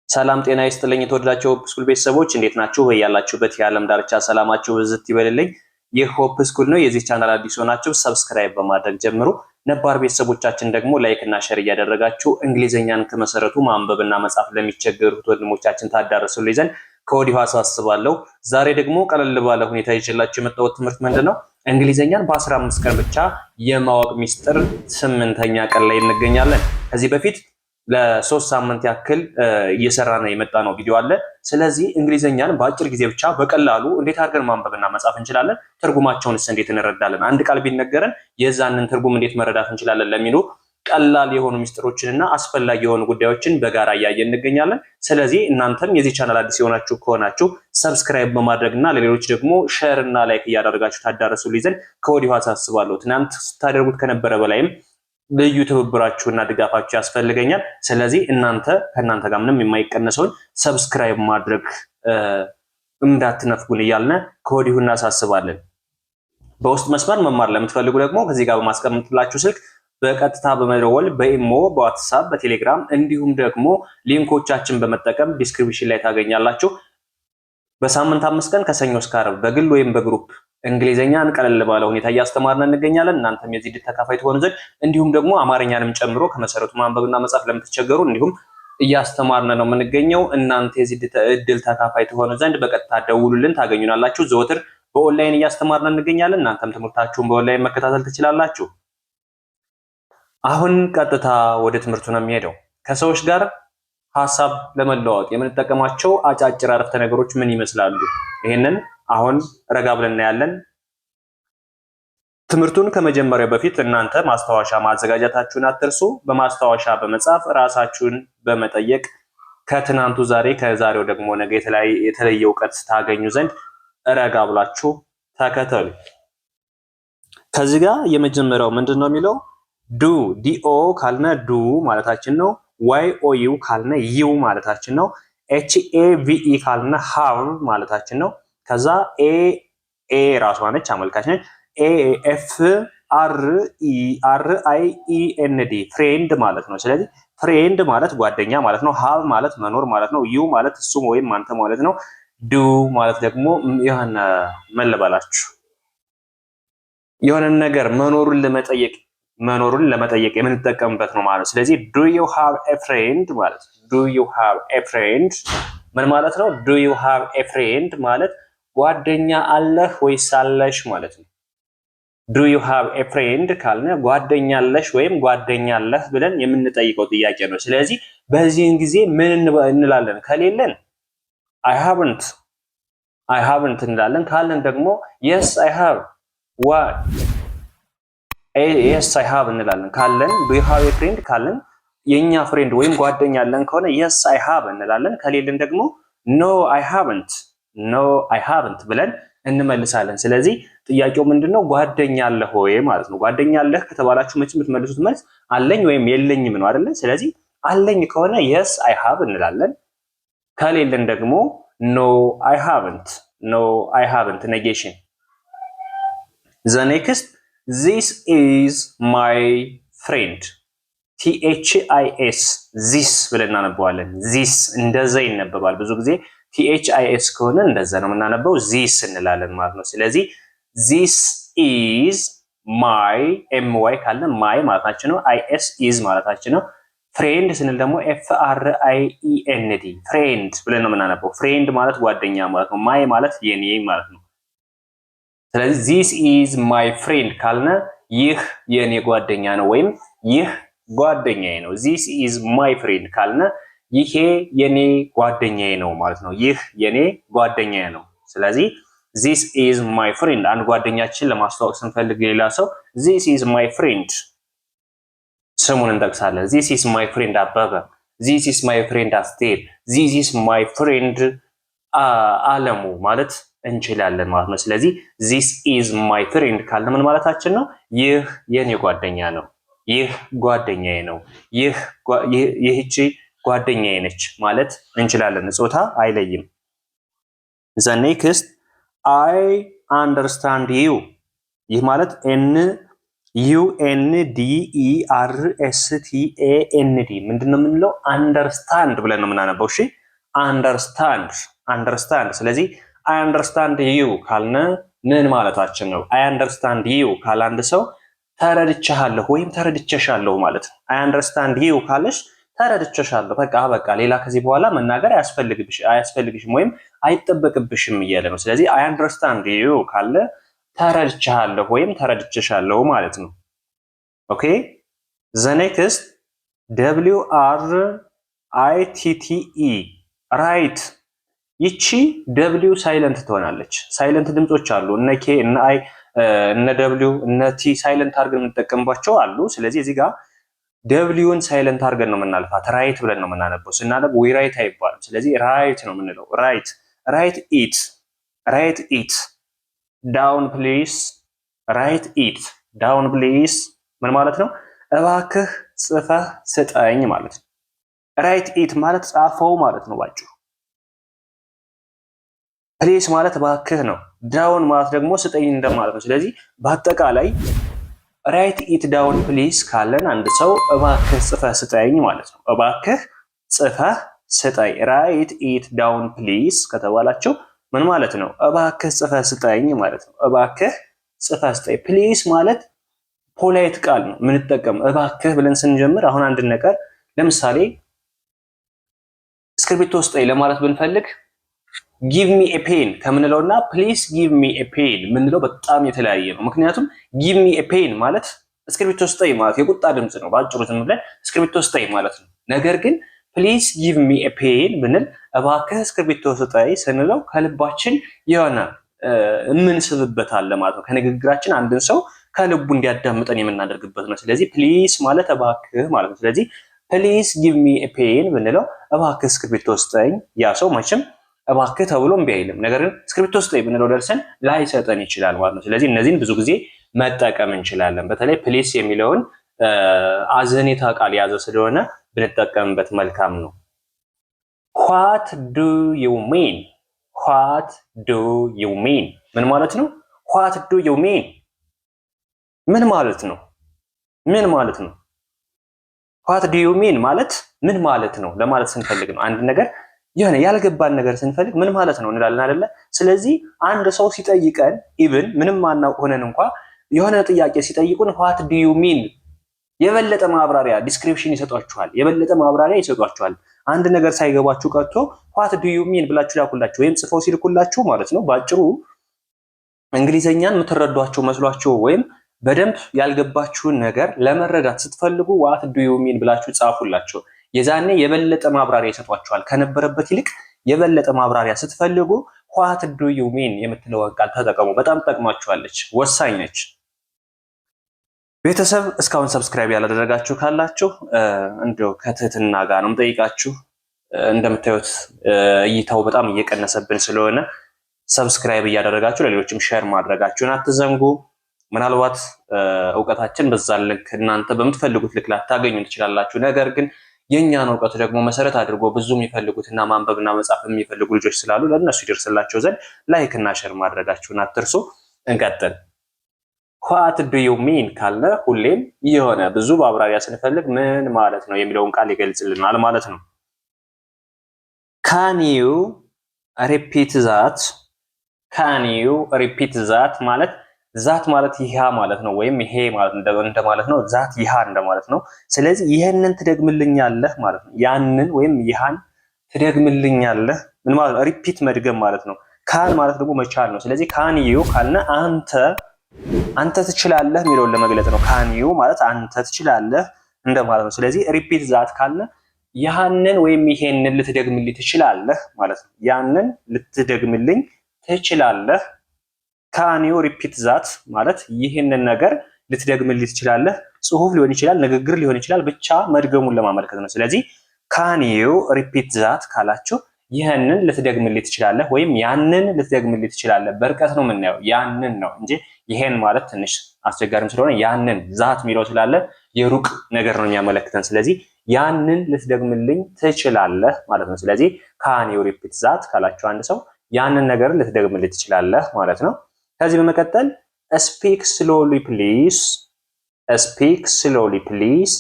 ሰላም ጤና ይስጥልኝ የተወደዳችሁ ሆፕ ስኩል ቤተሰቦች እንዴት ናችሁ? በያላችሁበት የዓለም ዳርቻ ሰላማችሁ ብዝት ይበልልኝ። ይህ ሆፕ ስኩል ነው። የዚህ ቻናል አዲስ ሆናችሁ ሰብስክራይብ በማድረግ ጀምሩ። ነባር ቤተሰቦቻችን ደግሞ ላይክ እና ሼር እያደረጋችሁ እንግሊዘኛን ከመሰረቱ ማንበብና መጻፍ ለሚቸገሩት ወንድሞቻችን ታዳርሱልኝ ዘንድ ከወዲሁ አሳስባለሁ። ዛሬ ደግሞ ቀለል ባለ ሁኔታ ይዤላችሁ የመጣሁት ትምህርት ምንድነው? እንግሊዘኛን በ15 ቀን ብቻ የማወቅ ሚስጥር 8ኛ ቀን ላይ እንገኛለን። ከዚህ በፊት ለሶስት ሳምንት ያክል እየሰራ ነው የመጣ ነው ቪዲዮ አለ። ስለዚህ እንግሊዘኛን በአጭር ጊዜ ብቻ በቀላሉ እንዴት አድርገን ማንበብና መጻፍ እንችላለን፣ ትርጉማቸውንስ እንዴት እንረዳለን፣ አንድ ቃል ቢነገረን የዛንን ትርጉም እንዴት መረዳት እንችላለን ለሚሉ ቀላል የሆኑ ሚስጥሮችንና አስፈላጊ የሆኑ ጉዳዮችን በጋራ እያየን እንገኛለን። ስለዚህ እናንተም የዚህ ቻናል አዲስ የሆናችሁ ከሆናችሁ ሰብስክራይብ በማድረግና ለሌሎች ደግሞ ሼር እና ላይክ እያደረጋችሁ ታዳርሱልኝ ዘንድ ከወዲሁ አሳስባለሁ። ትናንት ስታደርጉት ከነበረ በላይም ልዩ ትብብራችሁና ድጋፋችሁ ያስፈልገኛል። ስለዚህ ከእናንተ ጋር ምንም የማይቀነሰውን ሰብስክራይብ ማድረግ እንዳትነፍጉን እያልን ከወዲሁ እናሳስባለን። በውስጥ መስመር መማር ለምትፈልጉ ደግሞ ከዚህ ጋር በማስቀምጥላችሁ ስልክ በቀጥታ በመደወል በኢሞ፣ በዋትስአፕ፣ በቴሌግራም እንዲሁም ደግሞ ሊንኮቻችን በመጠቀም ዲስክሪፕሽን ላይ ታገኛላችሁ። በሳምንት 5 ቀን ከሰኞ እስከ ዓርብ በግል ወይም በግሩፕ እንግሊዘኛን ቀለል ባለ ሁኔታ እያስተማርን እንገኛለን። እናንተም የዚህ ዕድል ተካፋይ ትሆኑ ዘንድ እንዲሁም ደግሞ አማርኛንም ጨምሮ ከመሰረቱ ማንበብና መጻፍ ለምትቸገሩ እንዲሁም እያስተማርን ነው የምንገኘው። እናንተ የዚህ ዕድል ተካፋይ ትሆኑ ዘንድ በቀጥታ ደውሉልን፣ ታገኙናላችሁ። ዘወትር በኦንላይን እያስተማርን እንገኛለን። እናንተም ትምህርታችሁን በኦንላይን መከታተል ትችላላችሁ። አሁን ቀጥታ ወደ ትምህርቱ ነው የሚሄደው። ከሰዎች ጋር ሐሳብ ለመለዋወጥ የምንጠቀማቸው አጫጭር አረፍተ ነገሮች ምን ይመስላሉ? ይሄንን አሁን ረጋ ብለን እናያለን። ትምህርቱን ከመጀመሪያው በፊት እናንተ ማስታወሻ ማዘጋጀታችሁን አትርሱ። በማስታወሻ በመጻፍ ራሳችሁን በመጠየቅ ከትናንቱ ዛሬ ከዛሬው ደግሞ ነገ የተለየ እውቀት ታገኙ ዘንድ ረጋ ብላችሁ ተከተሉ። ከዚህ ጋር የመጀመሪያው ምንድነው የሚለው ዱ ዲኦ ካልነ ዱ ማለታችን ነው። ዋይ ኦ ዩ ካልነ ዩ ማለታችን ነው። ኤች ኤ ቪ ኢ ካልነ ሃቭ ማለታችን ነው። ከዛ ኤ ራሷ ነች አመልካች ነች። ኤ ኤፍ አር አይ ኢ ኤን ዲ ፍሬንድ ማለት ነው። ስለዚህ ፍሬንድ ማለት ጓደኛ ማለት ነው። ሃቭ ማለት መኖር ማለት ነው። ዩ ማለት እሱ ወይም አንተ ማለት ነው። ዱ ማለት ደግሞ የሆነ መለበላችሁ የሆነ ነገር መኖሩን ለመጠየቅ የምንጠቀምበት ነው ማለት ነው። ስለዚህ ዱ ዩ ሃቭ ኤ ፍሬንድ ማለት ዱ ዩ ሃቭ ኤ ፍሬንድ ምን ማለት ነው? ዱ ዩ ሃቭ ኤ ፍሬንድ ማለት ጓደኛ አለህ ወይስ አለሽ ማለት ነው። ዱ ዩ ሃቭ ኤ ፍሬንድ ካልነ ጓደኛ አለሽ ወይም ጓደኛ አለህ ብለን የምንጠይቀው ጥያቄ ነው። ስለዚህ በዚህን ጊዜ ምን እንላለን? ከሌለን አይ ሃቭንት እንላለን። ካለን ደግሞ የስ አይ ሃቭ ዋይ የስ አይ ሃቭ እንላለን። ካለን ዱ ዩ ሃቭ ኤ ፍሬንድ ካለን የኛ ፍሬንድ ወይም ጓደኛ አለን ከሆነ የስ አይ ሃቭ እንላለን። ከሌለን ደግሞ ኖ አይ ሃቭንት ብለን እንመልሳለን። ስለዚህ ጥያቄው ምንድነው? ጓደኛ አለህ ወይ ማለት ነው። ጓደኛ አለህ ከተባላችሁ መቼም የምትመልሱት መልስ አለኝ ወይም የለኝም ነው አይደለ? ስለዚህ አለኝ ከሆነ የስ አይ ሃቭ እንላለን። ከሌለን ደግሞ ኖ አይ ሃቭንት ኔጌሽን። ዘ ኔክስት ዚስ ኢዝ ማይ ፍሬንድ THIS ዚስ ብለን እናነበዋለን። ዚስ እንደዛ ይነበባል። ብዙ ጊዜ THIS ከሆነ እንደዛ ነው የምናነበው፣ ዚስ እንላለን ማለት ነው። ስለዚህ ዚስ ኢዝ ማይ MY ካለ ማይ ማለታችን ነው። IS ኢዝ ማለታችን ነው። ፍሬንድ ስንል ደግሞ FRIEND ፍሬንድ ብለን ነው የምናነበው። ፍሬንድ ማለት ጓደኛ ማለት ነው። ማይ ማለት የኔ ማለት ነው። ስለዚህ ዚስ ኢዝ ማይ ፍሬንድ ካልነ ይህ የኔ ጓደኛ ነው ወይም ይህ ጓደኛዬ ነው። ዚስ ኢዝ ማይ ፍሬንድ ካልነ ይሄ የኔ ጓደኛዬ ነው ማለት ነው። ይህ የኔ ጓደኛዬ ነው። ስለዚህ ዚስ ኢዝ ማይ ፍሬንድ አንድ ጓደኛችን ለማስተዋወቅ ስንፈልግ ሌላ ሰው ዚስ ኢዝ ማይ ፍሬንድ ስሙን እንጠቅሳለን። ዚስ ኢዝ ማይ ፍሬንድ አበበ፣ ዚስ ኢዝ ማይ ፍሬንድ አስቴር፣ ዚስ ኢዝ ማይ ፍሬንድ አለሙ ማለት እንችላለን ማለት ነው። ስለዚህ ዚስ ኢዝ ማይ ፍሬንድ ካልን ምን ማለታችን ነው? ይህ የኔ ጓደኛ ነው፣ ይህ ጓደኛዬ ነው፣ ይህቺ ጓደኛዬ ነች ማለት እንችላለን። ጾታ አይለይም። ዘ ኔክስት አይ አንደርስታንድ ዩ ይህ ማለት UNDERSTAND ምንድነው የምንለው? አንደርስታንድ ብለን ነው የምናነበው። እሺ አንደርስታንድ። ስለዚህ አይ አንደርስታንድ ዩ ካልነ ምን ማለታችን ነው? አይ አንደርስታንድ ዩ ካለ አንድ ሰው ተረድቻለሁ ወይም ተረድቸሻለሁ ማለት ነው። አይ አንደርስታንድ ዩ ካለሽ ተረድቸሻለሁ፣ በቃ ሌላ ከዚህ በኋላ መናገር አያስፈልግሽም ወይም አይጠበቅብሽም እያለ ነው። ስለዚህ አይ አንደርስታንድ ዩ ካለ ተረድቻለሁ ወይም ተረድቸሻለሁ ማለት ነው። ኦኬ ዘ ኔክስት WRITTE ራይት። ይቺ ደብሊው ሳይለንት ትሆናለች። ሳይለንት ድምጾች አሉ። እነ ኬ እነ አይ እነ ደብሊው እነ ቲ ሳይለንት አድርገን የምንጠቀምባቸው አሉ። ስለዚህ እዚህ ጋር ደብሊውን ሳይለንት አድርገን ነው የምናልፋት። ራይት ብለን ነው የምናነበው። ስናነብ ዊ ራይት አይባልም። ስለዚህ ራይት ነው የምንለው። ራይት ኢት ዳውን ፕሊስ። ራይት ኢት ዳውን ፕሊስ ምን ማለት ነው? እባክህ ጽፈህ ስጠኝ ማለት ነው። ራይት ኢት ማለት ጻፈው ማለት ነው ባጭሩ። ፕሊስ ማለት እባክህ ነው። ዳውን ማለት ደግሞ ስጠኝ እንደማለት ነው። ስለዚህ በአጠቃላይ ራይት ኢት ዳውን ፕሊስ ካለን አንድ ሰው እባክህ ጽፈህ ስጠኝ ማለት ነው። እባክህ ጽፈህ ስጠኝ። ራይት ኢት ዳውን ፕሊስ ከተባላችሁ ምን ማለት ነው? እባክህ ጽፈህ ስጠኝ ማለት ነው። እባክህ ጽፈህ ስጠኝ። ፕሊስ ማለት ፖላይት ቃል ነው የምንጠቀም። እባክህ ብለን ስንጀምር አሁን አንድ ነገር ለምሳሌ እስክሪብቶ ስጠኝ ለማለት ብንፈልግ ጊቭ ሚ ኤ ፔን ከምንለውና ፕሊስ ጊቭ ሚ ኤ ፔን ምንለው በጣም የተለያየ ነው። ምክንያቱም ጊቭ ሚ ኤ ፔን ማለት እስክሪብቶ ስጠኝ ማለት የቁጣ ድምጽ ነው። ባጭሩ ዝም ብለን እስክሪብቶ ስጠኝ ማለት ነው። ነገር ግን ፕሊስ ጊቭ ሚ ኤ ፔን ብንል እባክህ እስክሪብቶ ስጠኝ ስንለው ከልባችን የሆነ የምንስብበት አለ ማለት ነው። ከንግግራችን አንድን ሰው ከልቡ እንዲያዳምጠን የምናደርግበት ነው። ስለዚህ ፕሊስ ማለት እባክህ ማለት ነው። ስለዚህ ፕሊስ ጊቭ ሚ ኤ ፔን ብንለው እባክህ እስክሪብቶ ስጠኝ፣ ያ ሰው መቼም እባክህ ተብሎ እምቢ አይልም። ነገር ግን እስክሪብቶ ስጠኝ ብንለው ደርሰን ላይሰጠን ይችላል ማለት ነው። ስለዚህ እነዚህን ብዙ ጊዜ መጠቀም እንችላለን። በተለይ ፕሊስ የሚለውን አዘኔታ ቃል የያዘ ስለሆነ ብንጠቀምበት መልካም ነው። ዋት ዱ ዩ ሚን? ዋት ዱ ዩ ሚን ምን ማለት ነው? ዋት ዱ ዩ ሚን ምን ማለት ነው? ምን ማለት ነው? ዋት ዱ ዩ ሚን ማለት ምን ማለት ነው ለማለት ስንፈልግ ነው። አንድ ነገር የሆነ ያልገባን ነገር ስንፈልግ ምን ማለት ነው እንላለን አይደለ? ስለዚህ አንድ ሰው ሲጠይቀን ኢቭን ምንም ማናውቅ ሆነን እንኳን የሆነ ጥያቄ ሲጠይቁን ዋት ዱ ዩ ሚን የበለጠ ማብራሪያ ዲስክሪፕሽን ይሰጧችኋል፣ የበለጠ ማብራሪያ ይሰጧችኋል። አንድ ነገር ሳይገባችሁ ቀርቶ ዋት ዱ ዩ ሚን ብላችሁ ላኩላችሁ ወይም ጽፈው ሲልኩላችሁ ማለት ነው። ባጭሩ እንግሊዘኛን የምትረዷቸው መስሏችሁ ወይም በደንብ ያልገባችሁን ነገር ለመረዳት ስትፈልጉ ዋት ዱ ዩ ሚን ብላችሁ ጻፉላችሁ። የዛኔ የበለጠ ማብራሪያ ይሰጧችኋል። ከነበረበት ይልቅ የበለጠ ማብራሪያ ስትፈልጉ ዋት ዱ ዩ ሚን የምትለውን ቃል ተጠቀሙ። በጣም ጠቅማችኋለች፣ ወሳኝ ነች። ቤተሰብ እስካሁን ሰብስክራይብ ያላደረጋችሁ ካላችሁ እንደው ከትህትና ጋር ነው የምጠይቃችሁ። እንደምታዩት እይታው በጣም እየቀነሰብን ስለሆነ ሰብስክራይብ እያደረጋችሁ ለሌሎችም ሼር ማድረጋችሁን አትዘንጉ። ምናልባት እውቀታችን በዛ ልክ እናንተ በምትፈልጉት ልክ ላታገኙ ትችላላችሁ። ነገር ግን የኛን እውቀት ደግሞ መሰረት አድርጎ ብዙ የሚፈልጉትና ማንበብና መጻፍ የሚፈልጉ ልጆች ስላሉ ለእነሱ ይደርስላቸው ዘንድ ላይክ እና ሼር ማድረጋችሁን አትርሱ። እንቀጥል። ዋት ዱ ዩ ሚን ካለ ሁሌም የሆነ ብዙ ማብራሪያ ስንፈልግ ምን ማለት ነው የሚለውን ቃል ይገልጽልናል ማለት ነው። ካን ዩ ሪፒት ዛት? ካን ዩ ሪፒት ዛት ማለት ዛት ማለት ይሃ ማለት ነው፣ ወይም ይሄ ማለት እንደማለት ነው። ዛት ይሃ እንደማለት ነው። ስለዚህ ይሄንን ትደግምልኛለህ ማለት ነው። ያንን ወይም ይሃን ትደግምልኛለህ ምን ማለት ነው? ሪፒት መድገም ማለት ነው። ካን ማለት ደግሞ መቻል ነው። ስለዚህ ካን ዩ ካልነ አንተ ትችላለህ የሚለውን ለመግለጽ ነው። ካን ዩ ማለት አንተ ትችላለህ እንደማለት ነው። ስለዚህ ሪፒት ዛት ካልነ ያንን ወይም ይሄንን ልትደግምልኝ ትችላለህ ማለት ነው። ያንን ልትደግምልኝ ትችላለህ። ካን ዩ ሪፒት ዛት ማለት ይህንን ነገር ልትደግምልኝ ትችላለህ። ጽሁፍ ሊሆን ይችላል፣ ንግግር ሊሆን ይችላል፣ ብቻ መድገሙን ለማመልከት ነው። ስለዚህ ካን ዩ ሪፒት ዛት ካላችሁ ይህንን ልትደግምልኝ ትችላለህ ወይም ያንን ልትደግምልኝ ትችላለህ። በርቀት ነው የምናየው፣ ያንን ነው እንጂ ይሄን ማለት ትንሽ አስቸጋሪም ስለሆነ ያንን ዛት የሚለው ስላለ የሩቅ ነገር ነው የሚያመለክተን። ስለዚህ ያንን ልትደግምልኝ ትችላለህ ማለት ነው። ስለዚህ ካን ዩ ሪፒት ዛት ካላችሁ አንድ ሰው ያንን ነገር ልትደግምልኝ ትችላለህ ማለት ነው። ከዚህ በመቀጠል ስፒክ ስሎሊ ፕሊዝ speak slowly please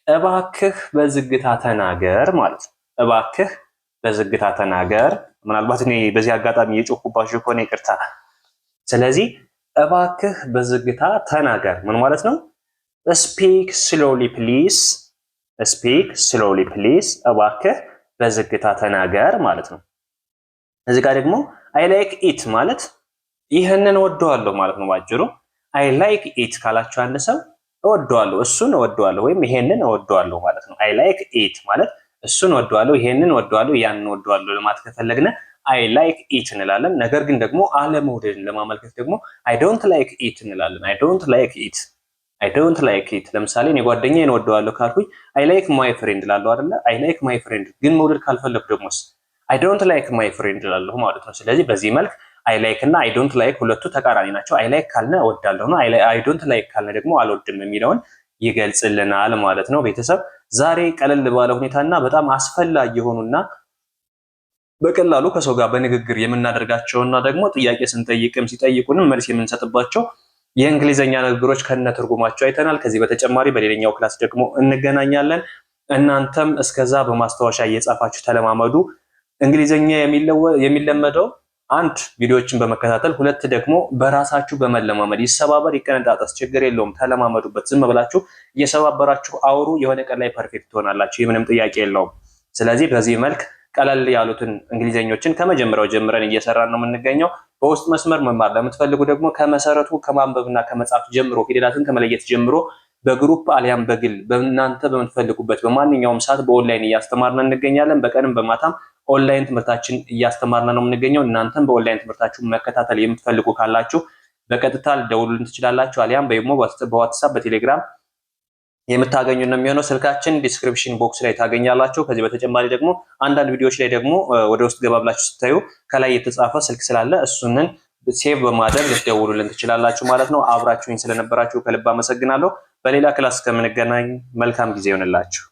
እባክህ በዝግታ ተናገር ማለት ነው። እባክህ በዝግታ ተናገር። ምናልባት እኔ በዚህ አጋጣሚ የጮኩባችሁ ከሆነ ይቅርታ። ስለዚህ እባክህ በዝግታ ተናገር ምን ማለት ነው? speak slowly please speak slowly please እባክህ በዝግታ ተናገር ማለት ነው። እዚህ ጋር ደግሞ I like it ማለት ይህንን እወደዋለሁ ማለት ነው ባጭሩ። I like it ካላችሁ አንድ ሰው እወደዋለሁ፣ እሱን እወደዋለሁ ወይም ይሄንን እወደዋለሁ ማለት ነው። I like it ማለት እሱን እወደዋለሁ፣ ይሄንን እወደዋለሁ፣ ያንን እወደዋለሁ ለማለት ከፈለግነ I like it እንላለን። ነገር ግን ደግሞ አለመውደድን ለማመልከት ደግሞ I don't like it እንላለን። I don't like it I don't like it። ለምሳሌ እኔ ጓደኛዬን እወደዋለሁ ካልኩኝ I like my friend እላለሁ አይደለ? I like my friend ግን መውደድ ካልፈለኩ ደግሞስ I don't like my friend እላለሁ ማለት ነው። ስለዚህ በዚህ መልክ I like እና I don't like ሁለቱ ተቃራኒ ናቸው። I like ካልነ እወዳለሁ ነው። I don't like ካልነ ደግሞ አልወድም የሚለውን ይገልጽልናል ማለት ነው። ቤተሰብ ዛሬ ቀለል ባለ ሁኔታና በጣም አስፈላጊ የሆኑና በቀላሉ ከሰው ጋር በንግግር የምናደርጋቸውና ደግሞ ጥያቄ ስንጠይቅም ሲጠይቁንም መልስ የምንሰጥባቸው የእንግሊዘኛ ንግግሮች ከነ ትርጉማቸው አይተናል። ከዚህ በተጨማሪ በሌላኛው ክላስ ደግሞ እንገናኛለን። እናንተም እስከዛ በማስታወሻ እየጻፋችሁ ተለማመዱ። እንግሊዘኛ የሚለመደው አንድ ቪዲዮዎችን በመከታተል ሁለት ደግሞ በራሳችሁ በመለማመድ ይሰባበር ይቀነጣጠስ ችግር የለውም ተለማመዱበት። ዝም ብላችሁ እየሰባበራችሁ አውሩ። የሆነ ቀን ላይ ፐርፌክት ትሆናላችሁ። ምንም ጥያቄ የለውም። ስለዚህ በዚህ መልክ ቀለል ያሉትን እንግሊዘኞችን ከመጀመሪያው ጀምረን እየሰራን ነው የምንገኘው። በውስጥ መስመር መማር ለምትፈልጉ ደግሞ ከመሰረቱ ከማንበብና ከመጻፍ ጀምሮ ፊደላትን ከመለየት ጀምሮ በግሩፕ አሊያም በግል በእናንተ በምትፈልጉበት በማንኛውም ሰዓት በኦንላይን እያስተማርን እንገኛለን። በቀንም በማታም ኦንላይን ትምህርታችን እያስተማርን ነው የምንገኘው። እናንተም በኦንላይን ትምህርታችሁ መከታተል የምትፈልጉ ካላችሁ በቀጥታ ደውሉልን ትችላላችሁ። አሊያም በኢሞ በዋትስአፕ በቴሌግራም የምታገኙ ነው የሚሆነው። ስልካችን ዲስክሪፕሽን ቦክስ ላይ ታገኛላችሁ። ከዚህ በተጨማሪ ደግሞ አንዳንድ ቪዲዮዎች ላይ ደግሞ ወደ ውስጥ ገባ ብላችሁ ስታዩ ከላይ የተጻፈ ስልክ ስላለ እሱንን ሴቭ በማድረግ ልትደውሉልን ትችላላችሁ ማለት ነው። አብራችሁኝ ስለነበራችሁ ከልብ አመሰግናለሁ። በሌላ ክላስ ከምንገናኝ መልካም ጊዜ ይሆንላችሁ።